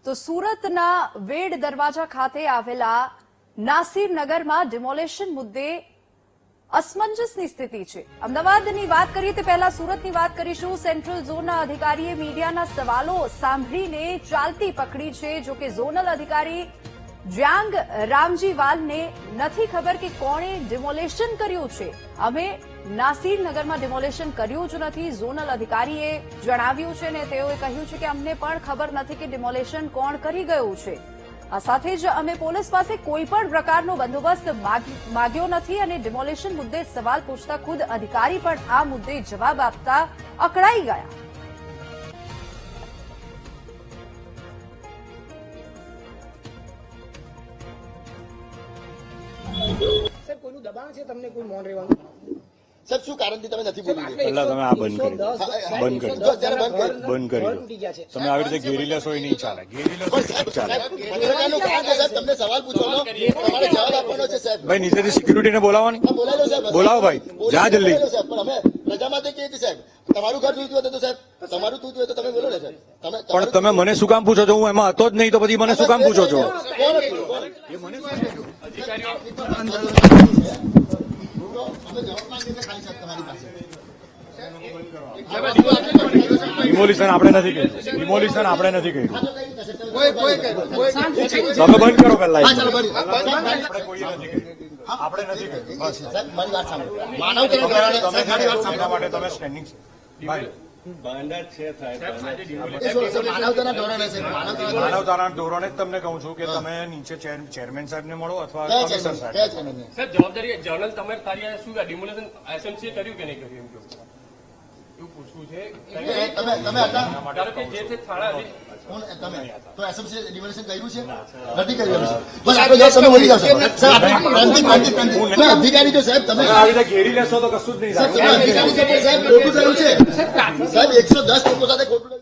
તો સુરતના વેડ દરવાજા ખાતે આવેલા નાસિરનગરમાં ડિમોલેશન મુદ્દે અસમંજસની સ્થિતિ છે। અમદાવાદની વાત કરીએ તે પહેલા સુરતની વાત કરીશું। સેન્ટ્રલ ઝોનના અધિકારીએ મીડિયાના સવાલો સાંભળીને ચાલતી પકડી છે। જો કે ઝોનલ અધિકારી જ્યાંગ રામજીવાલને નથી ખબર કે કોણે ડિમોલેશન કર્યું છે। અમે નાસિરનગરમાં ડિમોલેશન કર્યું જ નથી, ઝોનલ અધિકારીએ જણાવ્યું છે ને તેઓએ કહ્યું છે કે અમને પણ ખબર નથી કે ડિમોલેશન કોણ કરી ગયું છે। આ સાથે જ અમે પોલીસ પાસે કોઈ પણ પ્રકારનો બંદોબસ્ત માંગ્યો નથી અને ડિમોલેશન મુદ્દે સવાલ પૂછતા ખુદ અધિકારી પણ આ મુદ્દે જવાબ આપતા અકળાઈ ગયા। સાહેબ કોઈનું દબાણ છે તમને કોઈ મૌન રહેવાનું? સાહેબ શું કારણથી તમે નથી બોલી રહ્યા? પહેલા તમે આ બંધ કરી દો, બંધ કરી દો, બંધ કરી દો। તમે આવી રીતે ઘેરી લેશો એ નહીં ચાલે, ઘેરી લેશો ચાલે। પત્રકારનું કામ છે સાહેબ, તમને સવાલ પૂછવાનો, તમારે જવાબ આપવાનો છે સાહેબ। ભાઈ નીચેથી સિક્યુરિટીને બોલાવવાની, બોલાવી લો સાહેબ, બોલાવો ભાઈ, જા જલ્દી। પણ અમે પ્રજા માટે કહીએ છીએ સાહેબ, તમારું ઘર તૂટ્યું હતું તો સાહેબ, તમારું તૂટ્યું હોય તો તમે બોલો ને સાહેબ। પણ તમે મને શું કામ પૂછો છો? હું એમાં હતો જ નહીં તો પછી મને શું કામ પૂછો છો? ડિમોલિશન આપણે નથી કર્યું, ડિમોલિશન આપણે નથી કર્યું। તમે બંધ કરો પહેલા, આપણે નથી કર્યું। મારી વાત સાંભળો, માનવતાના માટે તમે સ્ટેન્ડિંગ ભાઈ માનવતાના ધોરણે જ તમને કહું છું કે તમે નીચે ચેરમેન સાહેબને મળો અથવા કમિશનર સાહેબ। સાહેબ જવાબદારી જર્નલ તમે તારી શું ડિમોલેશન એસએમસી કર્યું કે નહીં કર્યું એમ કહો, એવું પૂછવું છે। ધારો કે જે છે થાણા તો એસએમસી ડિમોલેશન કર્યું છે નથી કર્યું? બસ આપણે જવાબ તમે બોલી જાવ સાહેબ। અધિકારી છો સાહેબ, તમે આવી રીતે ઘેરી લેશો તો કશું જ નહીં થાય। અધિકારી છો સાહેબ, ખોટું થયું છે સાહેબ, 110 લોકો સાથે ખોટું